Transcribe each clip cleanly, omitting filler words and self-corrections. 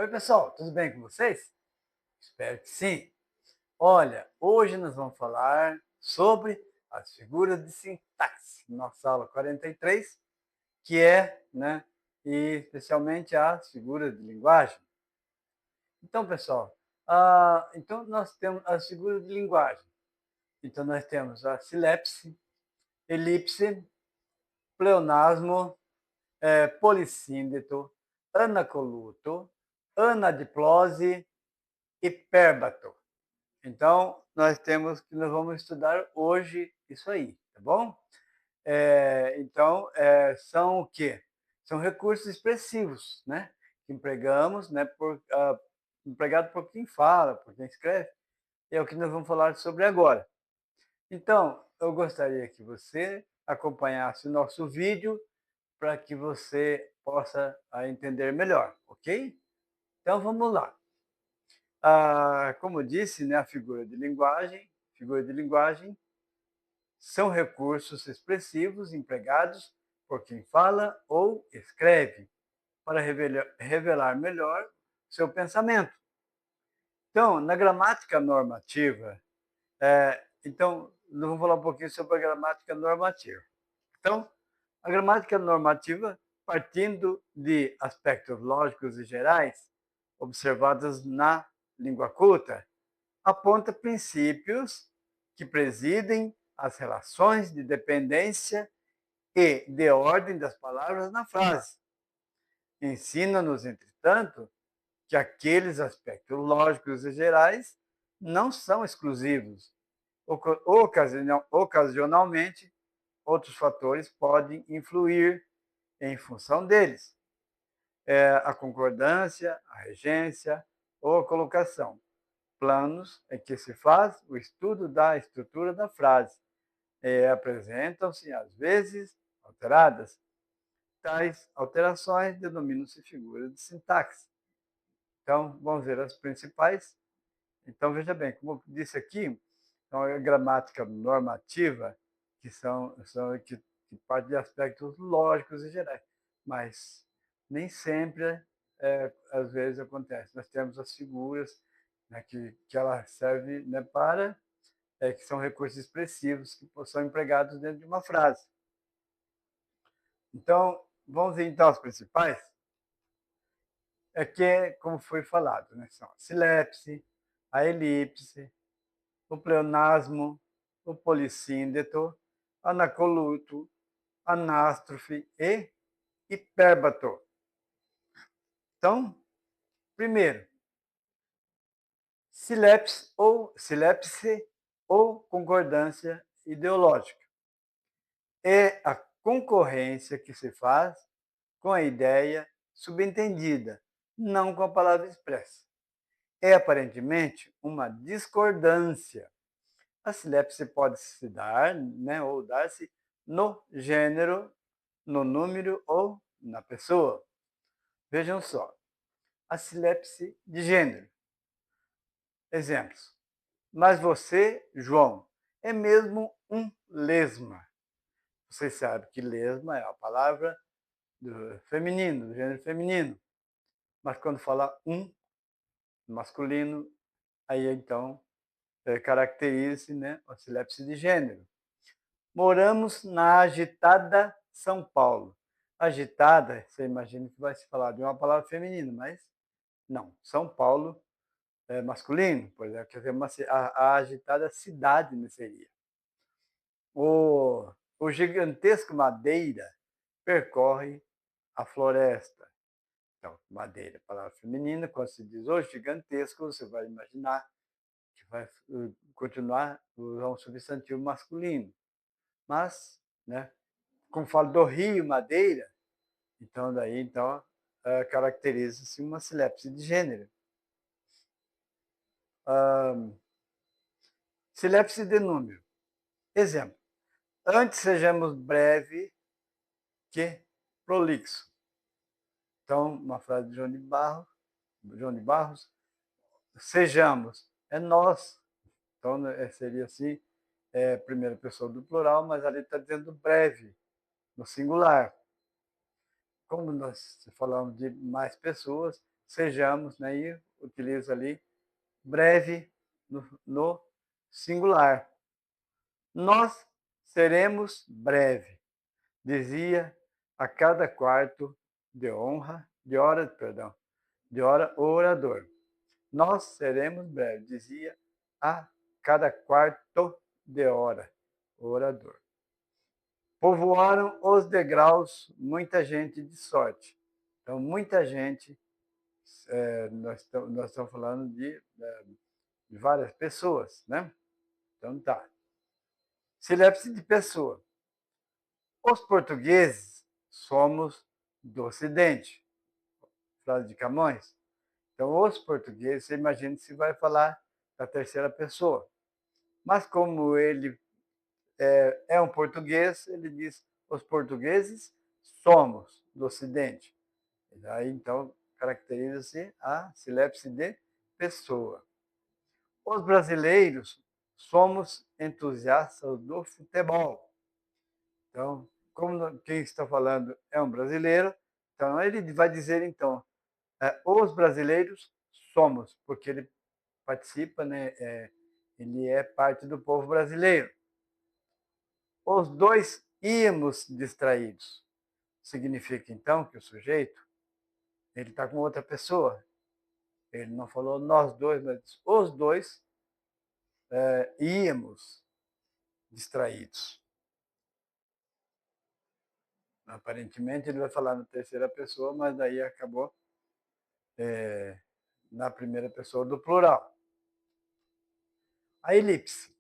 Oi, pessoal, tudo bem com vocês? Espero que sim. Olha, hoje nós vamos falar sobre as figuras de sintaxe, nossa aula 43, que é, e especialmente as figuras de linguagem. Então, pessoal, então nós temos as figuras de linguagem. Então, nós temos a silepse, elipse, pleonasmo, polissíndeto, anacoluto, anadiplose e pérbato. Então, nós vamos estudar hoje isso aí, tá bom? São o quê? São recursos expressivos, né? Que empregamos, né? Empregado por quem fala, por quem escreve. É o que nós vamos falar sobre agora. Então, eu gostaria que você acompanhasse o nosso vídeo para que você possa entender melhor, ok? Então, vamos lá. Como disse, né, a figura de linguagem são recursos expressivos empregados por quem fala ou escreve para revelar melhor seu pensamento. Então, na gramática normativa, nós vamos falar um pouquinho sobre a gramática normativa. Então, a gramática normativa, partindo de aspectos lógicos e gerais observados na língua culta, aponta princípios que presidem as relações de dependência e de ordem das palavras na frase. Ensina-nos, entretanto, que aqueles aspectos lógicos e gerais não são exclusivos. Ocasionalmente, outros fatores podem influir em função deles. A concordância, a regência ou a colocação. Planos em que se faz o estudo da estrutura da frase. Apresentam-se, às vezes, alteradas. Tais alterações denominam-se figuras de sintaxe. Então, vamos ver as principais. Então, veja bem, como eu disse aqui, então, a gramática normativa, que parte de aspectos lógicos e gerais, mas nem sempre, às vezes, acontece. Nós temos as figuras, né, que ela serve, né, que são recursos expressivos que são empregados dentro de uma frase. Então, vamos ver então as principais, como foi falado, né? São a silepse, a elipse, o pleonasmo, o polissíndeto, anacoluto, anástrofe e hipérbato. Então, primeiro, silepse ou concordância ideológica. É a concorrência que se faz com a ideia subentendida, não com a palavra expressa. É aparentemente uma discordância. A silepse pode se dar, né, ou dar-se no gênero, no número ou na pessoa. Vejam só, a silepse de gênero. Exemplos. Mas você, João, é mesmo um lesma. Vocês sabem que lesma é a palavra do feminino, do gênero feminino. Mas quando fala masculino, aí então caracteriza-se, né, a silepse de gênero. Moramos na agitada São Paulo. Agitada, você imagina que vai se falar de uma palavra feminina, mas não. São Paulo é masculino, por exemplo, quer dizer, a agitada cidade não seria. O gigantesco Madeira percorre a floresta. Então, Madeira, palavra feminina, quando se diz o gigantesco, você vai imaginar que vai continuar usar um substantivo masculino. Mas, né, como falo do Rio Madeira, então caracteriza-se uma silepse de gênero. Silepse de número. Exemplo. Antes sejamos breve que prolixo. Então, uma frase de João de Barros, sejamos, é nós. Então, seria assim, primeira pessoa do plural, mas ali está dizendo breve, no singular. Como nós falamos de mais pessoas, sejamos, né? E utilizo ali breve no singular. Nós seremos breve, dizia a cada quarto de honra, de hora o orador. Nós seremos breve, dizia a cada quarto de hora o orador. Povoaram os degraus muita gente de sorte. Então, muita gente, nós estamos falando de várias pessoas, né? Então, tá. Sinépse de pessoa. Os portugueses somos do Ocidente. Frase de Camões. Então, os portugueses, você imagina se vai falar da terceira pessoa. Mas como ele é um português, ele diz: os portugueses somos do Ocidente. E aí, então, caracteriza-se a sinépse de pessoa. Os brasileiros somos entusiastas do futebol. Então, como quem está falando é um brasileiro, então ele vai dizer, então, os brasileiros somos, porque ele participa, né, ele é parte do povo brasileiro. Os dois íamos distraídos. Significa, então, que o sujeito ele está com outra pessoa. Ele não falou nós dois, mas os dois íamos distraídos. Aparentemente ele vai falar na terceira pessoa, mas daí acabou na primeira pessoa do plural. A elipse.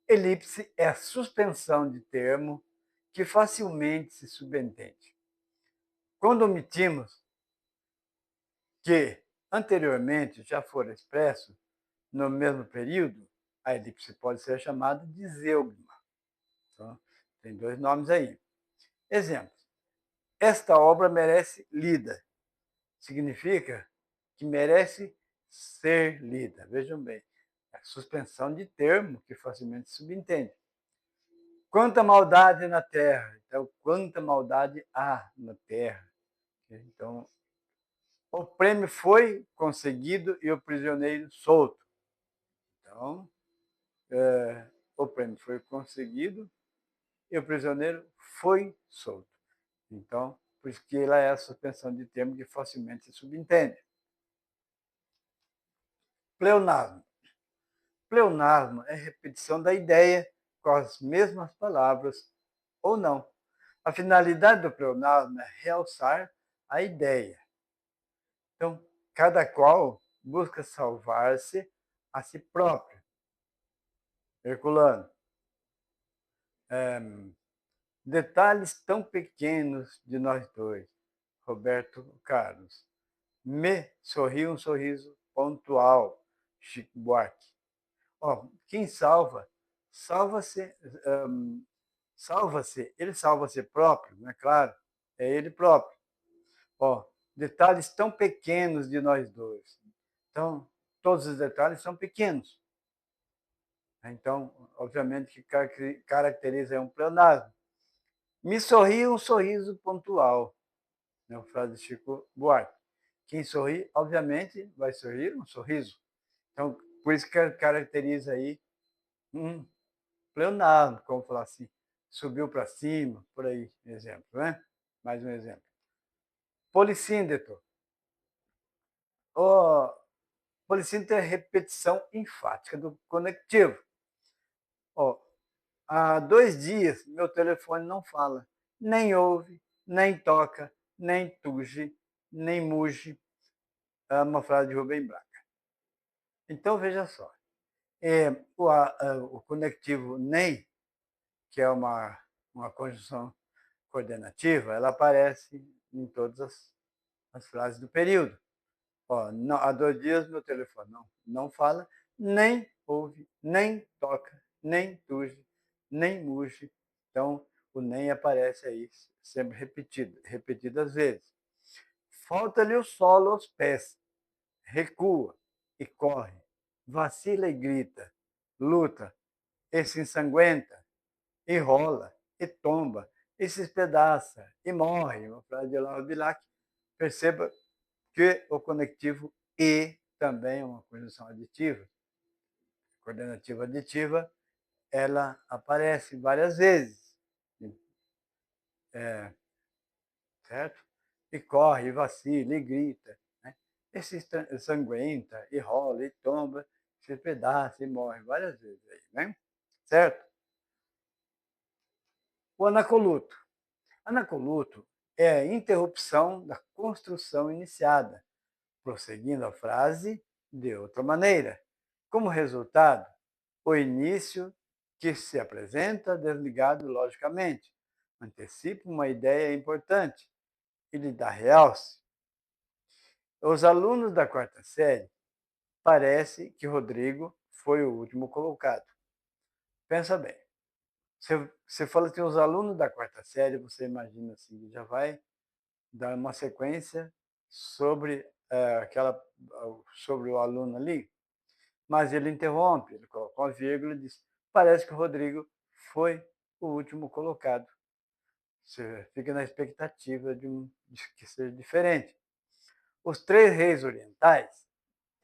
Elipse é a suspensão de termo que facilmente se subentende. Quando omitimos que anteriormente já fora expresso no mesmo período, a elipse pode ser chamada de zeugma. Então, tem dois nomes aí. Exemplo. Esta obra merece lida. Significa que merece ser lida. Vejam bem, é a suspensão de termo que facilmente se subentende. Quanta maldade na terra. Então, quanta maldade há na terra. Então, o prêmio foi conseguido e o prisioneiro solto. Então, o prêmio foi conseguido e o prisioneiro foi solto. Então, por isso que ela é a suspensão de termo que facilmente se subentende. Pleonasmo. Pleonasmo é repetição da ideia com as mesmas palavras ou não. A finalidade do pleonasmo é realçar a ideia. Então, cada qual busca salvar-se a si próprio. Herculano. Detalhes tão pequenos de nós dois. Roberto Carlos. Me sorriu um sorriso pontual. Chico Buarque. Quem salva, salva-se, salva-se, ele salva-se próprio, não é claro? É ele próprio. Detalhes tão pequenos de nós dois. Então, todos os detalhes são pequenos. Então, obviamente, que caracteriza um pleonasmo. Me sorri um sorriso pontual. É uma frase de Chico Buarque. Quem sorri, obviamente, vai sorrir um sorriso. Então, por isso que caracteriza aí um pleonasmo, como falar assim, subiu para cima, por aí, exemplo, né? Mais um exemplo. Polissíndeto. O polissíndeto é repetição enfática do conectivo. Há 2 dias meu telefone não fala, nem ouve, nem toca, nem tuge, nem muge. É uma frase de Rubem Braga. Então, veja só. O conectivo nem, que é uma conjunção coordenativa, ela aparece em todas as frases do período. Não, há 2 dias meu telefone não fala, nem ouve, nem toca, nem tuge, nem muge. Então, o nem aparece aí, sempre repetidas vezes. Falta-lhe o solo aos pés, recua e corre, vacila e grita, luta e se ensanguenta, e rola, e tomba, e se espedaça, e morre. Uma frase de Olavo Bilac. Perceba que o conectivo e também é uma conjunção aditiva. A coordenativa aditiva, ela aparece várias vezes, certo? E corre, e vacila, e grita, né? E se sanguenta, e rola, e tomba, se pedaça, e morre várias vezes aí, né? Certo? O anacoluto. Anacoluto é a interrupção da construção iniciada, prosseguindo a frase de outra maneira. Como resultado, o início que se apresenta desligado logicamente, antecipa uma ideia importante e lhe dá realce. Os alunos da quarta série parece que Rodrigo foi o último colocado. Pensa bem. Você fala que os alunos da quarta série, você imagina assim, já vai dar uma sequência sobre sobre o aluno ali, mas ele interrompe, ele coloca uma vírgula e diz: parece que o Rodrigo foi o último colocado. Você fica na expectativa de que seja diferente. Os três reis orientais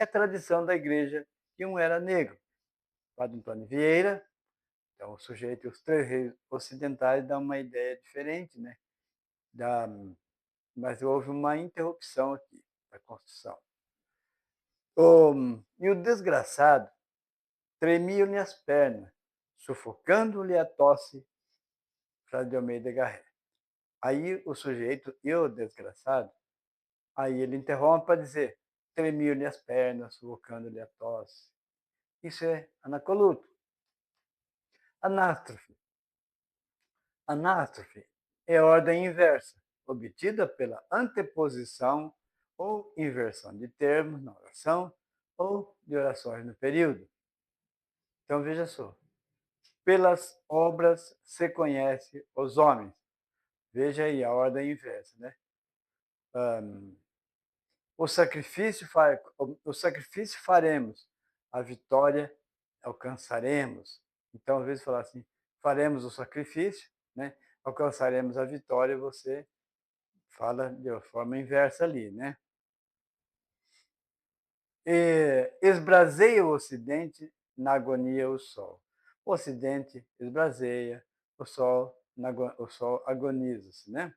é tradição da igreja que um era negro. Padre Antônio Vieira, então o sujeito e os três reis ocidentais dá uma ideia diferente, né? Da, mas houve uma interrupção aqui da construção. E o desgraçado tremiam-lhe as pernas, sufocando-lhe a tosse, frase de Almeida Garré. Aí o sujeito e o desgraçado, aí ele interrompe para dizer: tremiam-lhe as pernas, sufocando-lhe a tosse. Isso é anacoluto. Anástrofe. Anástrofe é ordem inversa, obtida pela anteposição ou inversão de termos na oração ou de orações no período. Então veja só. Pelas obras se conhece os homens. Veja aí a ordem inversa, né? O sacrifício faremos, a vitória alcançaremos. Então, às vezes, falar assim, faremos o sacrifício, né? Alcançaremos a vitória, você fala de forma inversa ali, né? E esbraseia o ocidente na agonia o sol. O ocidente esbraseia, o sol agoniza-se, né?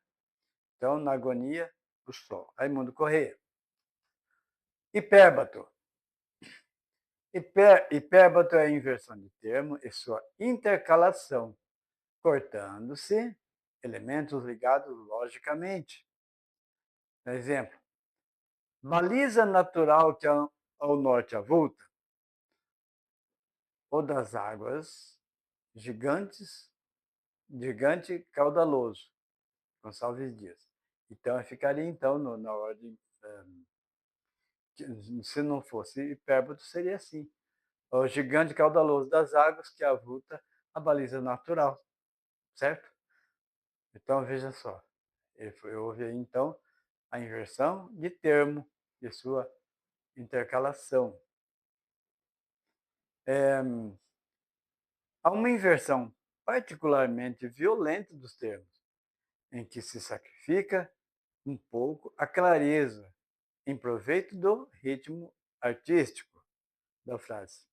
Então, na agonia, o sol. Raimundo Corrêa. Hipérbato. Hipérbato é a inversão de termo e sua intercalação, cortando-se elementos ligados logicamente. Exemplo, baliza natural que ao norte avulta, ou das águas gigantes, gigante caudaloso, Gonçalves Dias. Então, ficaria então na ordem, se não fosse hipérbato, seria assim. O gigante caudaloso das águas que avulta a baliza natural, certo? Então, veja só, houve aí, então, a inversão de termo e sua intercalação. Há uma inversão particularmente violenta dos termos, em que se sacrifica um pouco a clareza em proveito do ritmo artístico da frase.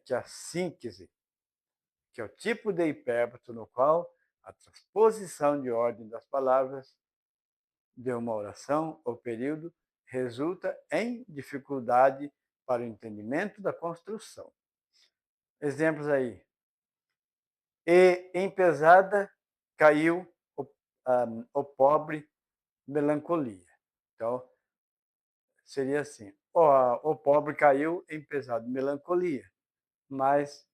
Que a síntese, que é o tipo de hipérbato no qual a transposição de ordem das palavras de uma oração ou período resulta em dificuldade para o entendimento da construção. Exemplos aí. E em pesada caiu o pobre melancolia. Então, seria assim: o pobre caiu em pesada melancolia, mas,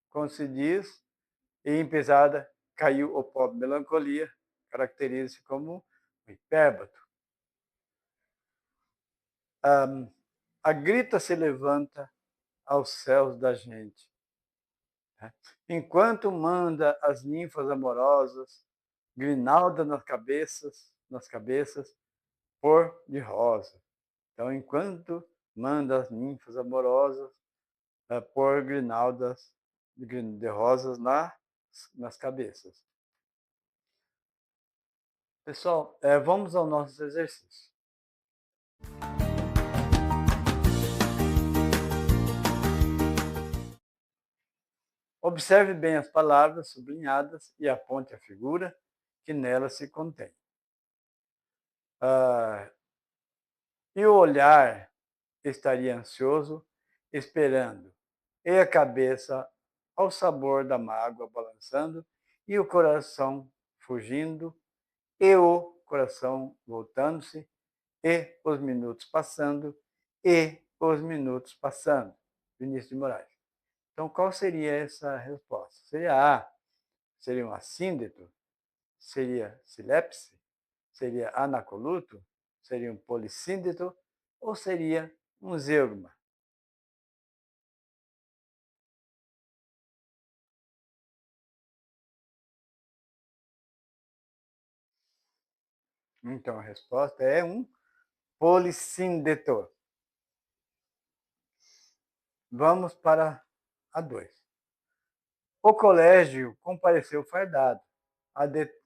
como se diz, e em pesada caiu o pobre melancolia, caracteriza-se como um hipérbato. A grita se levanta aos céus da gente, né? Enquanto manda as ninfas amorosas, grinalda nas cabeças, pôr de rosa. Então, enquanto manda as ninfas amorosas, pôr grinaldas de rosas nas cabeças. Pessoal, vamos ao nosso exercício. Observe bem as palavras sublinhadas e aponte a figura que nela se contém. E o olhar estaria ansioso, esperando, e a cabeça ao sabor da mágoa balançando, e o coração fugindo, e o coração voltando-se, e os minutos passando, e os minutos passando. Vinícius de Moraes. Então, qual seria essa resposta? Seria A, seria um assíndeto? Seria silepse? Seria anacoluto? Seria um polissíndeto? Ou seria um zeugma? Então, a resposta é um polissíndeto. Vamos para a 2. O colégio compareceu fardado.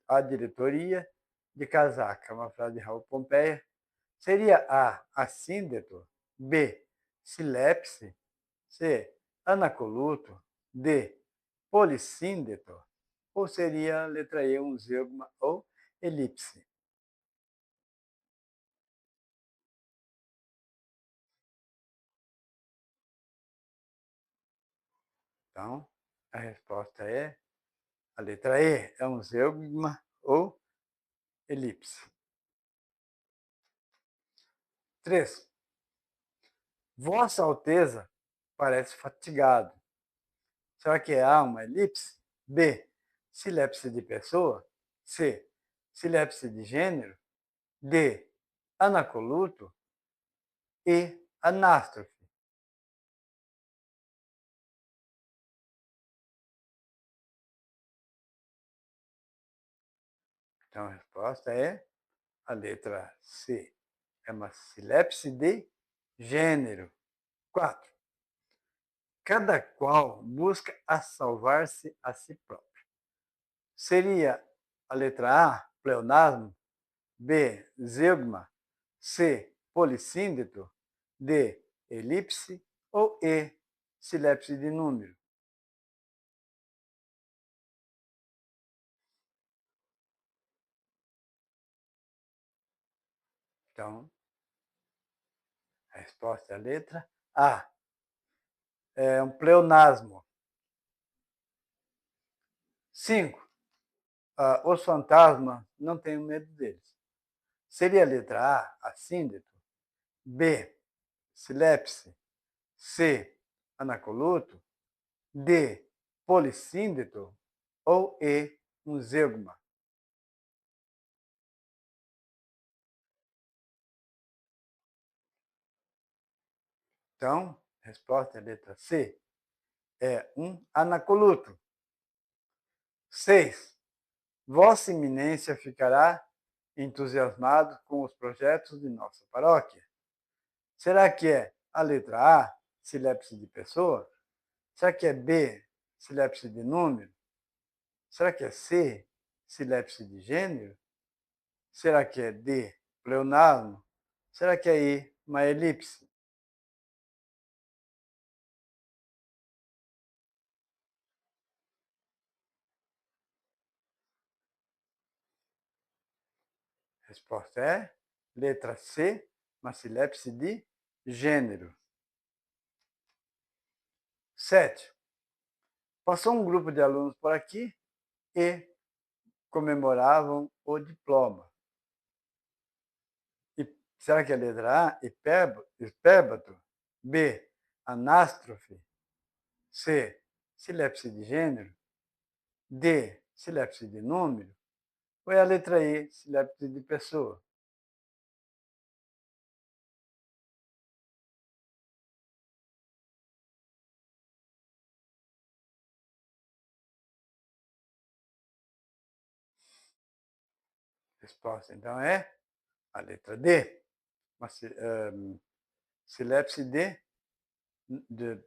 A diretoria de casaca, uma frase de Raul Pompeia, seria A, assíndeto, B, silepse, C, anacoluto, D, polissíndeto, ou seria a letra E, um zeugma ou elipse? Então, a resposta é a letra E, é um zeugma ou elipse. 3. Vossa Alteza parece fatigado. Será que é A, uma elipse? B, silepse de pessoa? C, silepse de gênero? D, anacoluto? E, anástrofe? Então, a resposta é a letra C. É uma silepse de gênero. 4. Cada qual busca a salvar-se a si próprio. Seria a letra A, pleonasmo, B, zeugma, C, polissíndeto, D, elipse ou E, silepse de número? Então, a resposta é a letra A. É um pleonasmo. 5. Os fantasmas, não tenho medo deles. Seria a letra A, assíndeto, B, silepse, C, anacoluto, D, polissíndeto ou E, um zeugma? Então, a resposta é a letra C, é um anacoluto. 6. Vossa Eminência ficará entusiasmado com os projetos de nossa paróquia. Será que é a letra A, silepse de pessoa? Será que é B, silepse de número? Será que é C, silepse de gênero? Será que é D, pleonasmo? Será que é I, uma elipse? A resposta é letra C, uma silepse de gênero. 7. Passou um grupo de alunos por aqui e comemoravam o diploma. E será que é a letra A, hipérbato? B, anástrofe? C, silepse de gênero? D, silepse de número? Ou é a letra E, silepse de pessoa? Resposta, então, é a letra D, uma silepse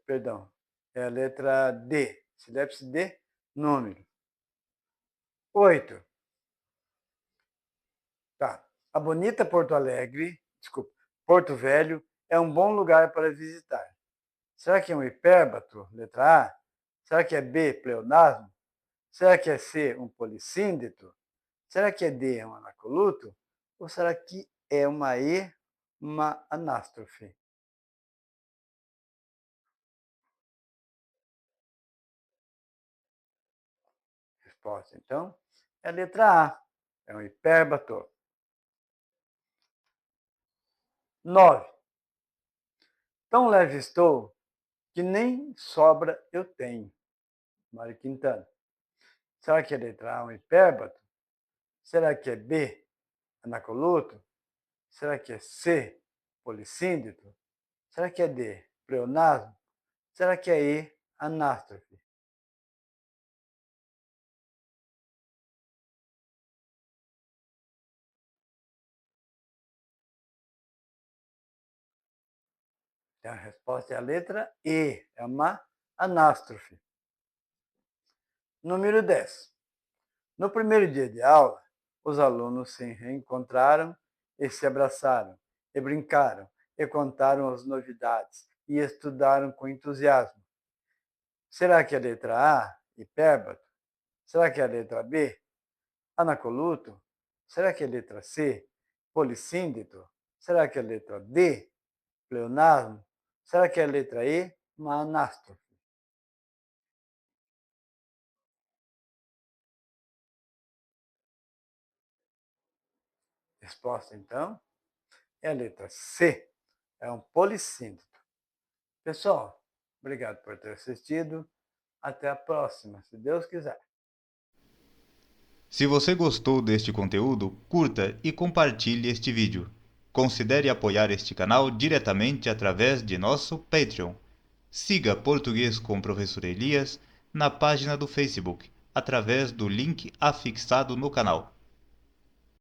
perdão, é a letra D, silepse de número. 8. Tá. A bonita Porto Alegre, desculpa, Porto Velho, é um bom lugar para visitar. Será que é um hipérbato, letra A? Será que é B, pleonasmo? Será que é C, um polissíndeto? Será que é D, um anacoluto? Ou será que é uma E, uma anástrofe? Resposta, então, é a letra A. É um hipérbato. 9. Tão leve estou que nem sobra eu tenho. Mário Quintana. Será que é a letra A, um hipérbato? Será que é B, anacoluto? Será que é C, polissíndeto? Será que é D, pleonasmo? Será que é E, anástrofe? Então, a resposta é a letra E, é uma anástrofe. Número 10. No primeiro dia de aula, os alunos se reencontraram e se abraçaram, e brincaram, e contaram as novidades, e estudaram com entusiasmo. Será que é a letra A, hipérbato? Será que é a letra B, anacoluto? Será que é a letra C, polissíndeto? Será que é a letra D, pleonasmo? Será que é a letra E, uma anástrofe? Resposta, então, é a letra C, é um polissíndeto. Pessoal, obrigado por ter assistido. Até a próxima, se Deus quiser. Se você gostou deste conteúdo, curta e compartilhe este vídeo. Considere apoiar este canal diretamente através de nosso Patreon. Siga Português com o Professor Elias na página do Facebook, através do link afixado no canal.